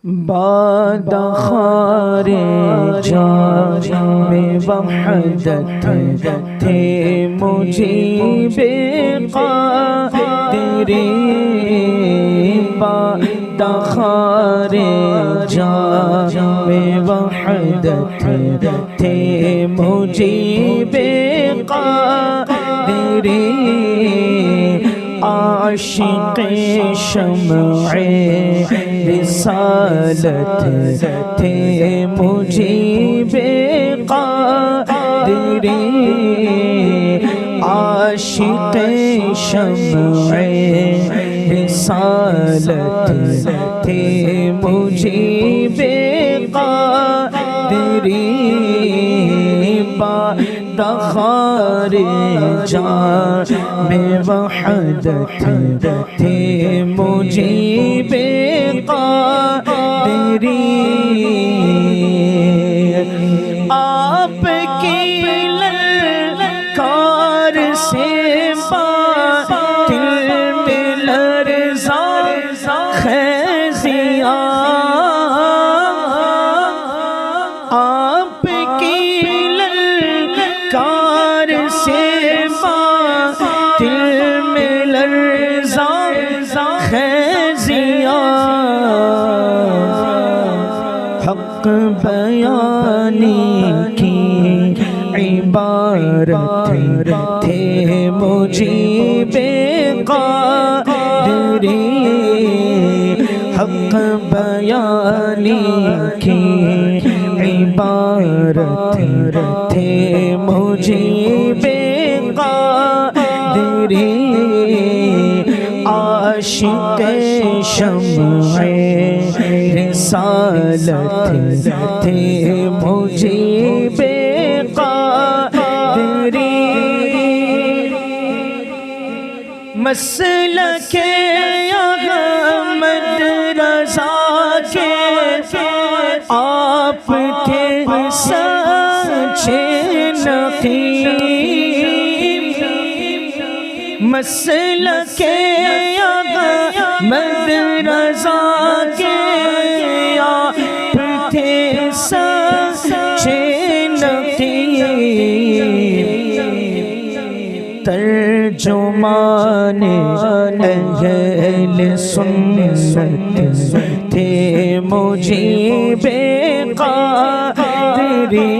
بادخار جام وحدت تھے مجیب قادری، بادخار جام وحدت تھے مجیب قادری، عاشق شمع رسالت تھے مجیب قادری، عاشق شمع رسالت تھے مجیب قادری، بادخار جام وحدت تھے مجیب قادری، آپ کی للکار سے باطل میں لرزاں خیزیاں، آپ کی للکار سے باطل میں لرزاں خیزیاں، حق بیانی کی عبارت تھے مجیب قادری، حق بیانی کی عبارت تھے مجیب قادری، عاشق شمع رسالت تھے مجیب قادری، مسلک احمد رضا کے آپ تھے سچے نقیب، مسلک احمد رضا کے آپ تھے سچے نقیب، ترجمان اہل سنت تھے مجیب قادری،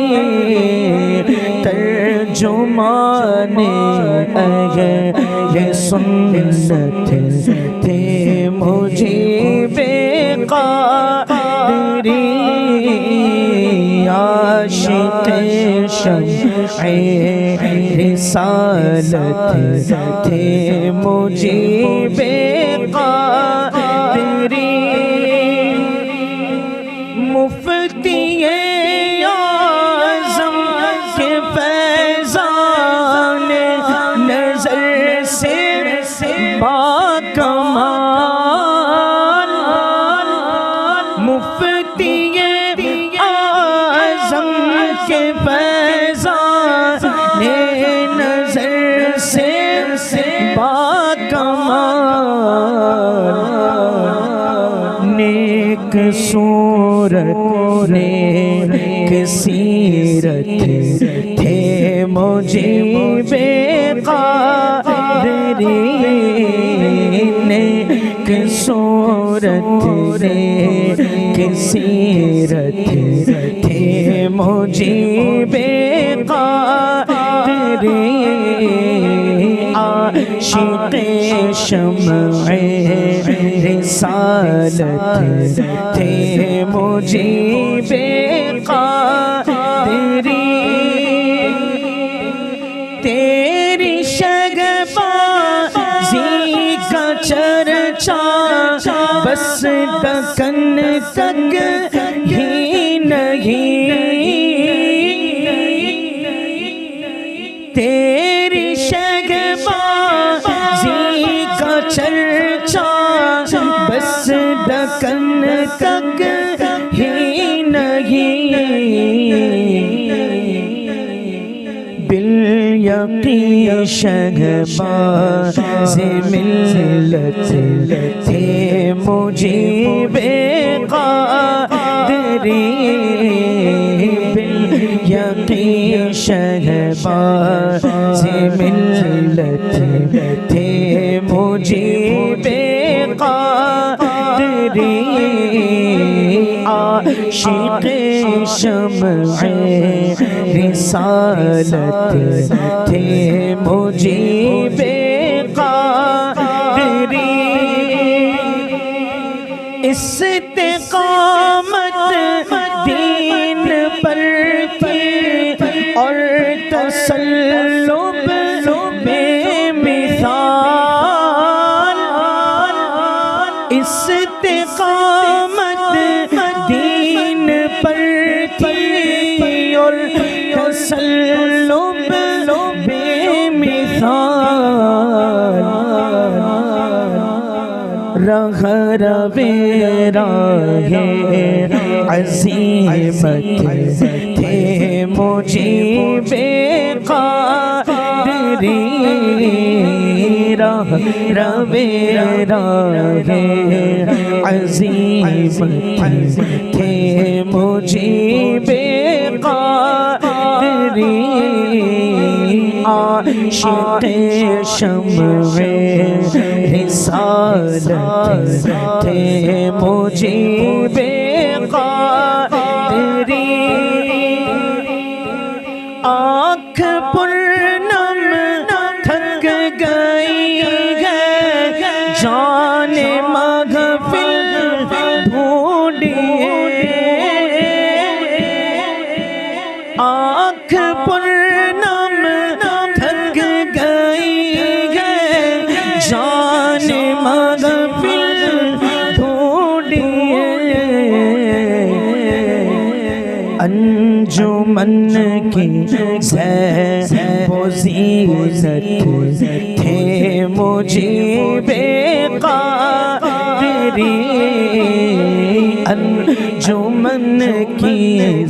ترجمان اہل سنت تھے مجیب قادری، عاشق شمع رسالت تھے مجیب قادری، مفتی اعظم کے فیضان نظر سے باکمال، مفتی اعظم کے فیضان نظر سے باکمال، نیک صورت نیک سیرت تھے مجیب قادری، نیک صورت نیک سیرت تھے مجیب قادری، عاشق شمع رسالت تھے مجیب قادری، تیری شگبازی کا چرچا بس دکن تک ہی نہیں، تیری شگبازی کا چرچا بس دکن تک ہی نہیں، بالیقین شگباز ملت تھے مجیب قادری، یقین شہباز ملت تھے مجیب قادری عاشق شمع رسالت تھے مجیب قادری استقامت دین پر کی اور تسلب بے مثال استقامت دین پر کی اور تسلب بے مثال راہ عظیمت تھے مجیب قادری راہ عظیمت تھے مجیب قادری عاشق شمع رسالت تھے مجیب قادری آنکھ پرنم تھک گئی ہے جان محفل ڈھونڈیے آنکھ پرنم تھک گئی ہے جان محفل ڈھونڈیے انجمن کی زیب و زینت تھے مجیب قادری انجمن کی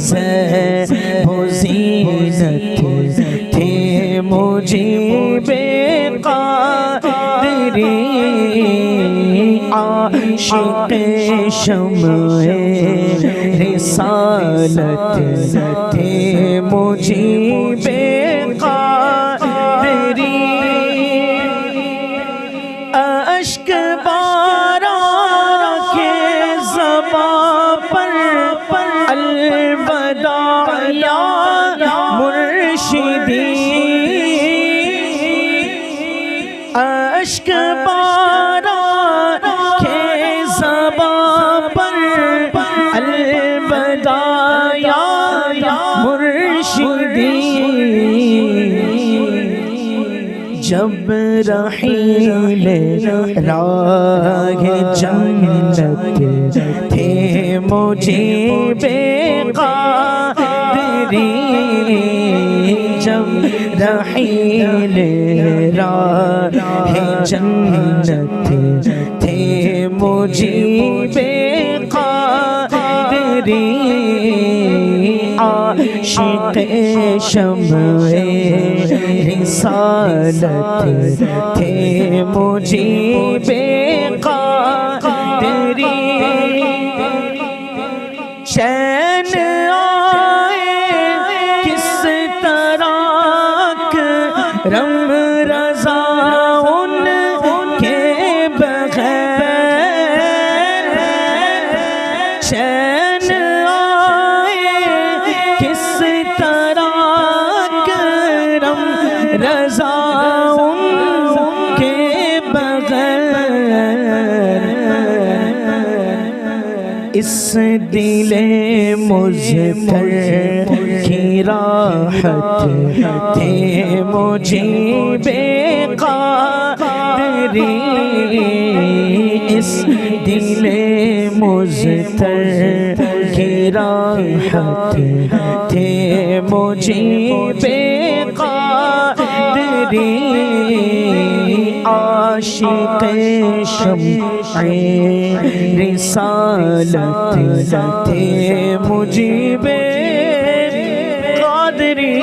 زیب و زینت تھے مجیب قادری عاشق شمع رسالت تھے مجیب قادری اشک باران کے زباں پر الوداع یا مرشدی اشک باران کے زباں پر الوداع یا مرشدی جب رحیل راہ جنت تھے مجیب قادری جب رحیل راہ جنت تھے مجیب قادری عاشق شمع رسالت تھے مجیب قادری چین آئے کس طرح کرم رضا ان کے بغیر چین آئے کس طرح کرم رضا ان کے بغیر اس دل مزتر کی راحت تھے مجیب قادری اس دل مزتر کی راحت تھے مجیب قادری عاشق شمع رسالت تھے مجیب قادری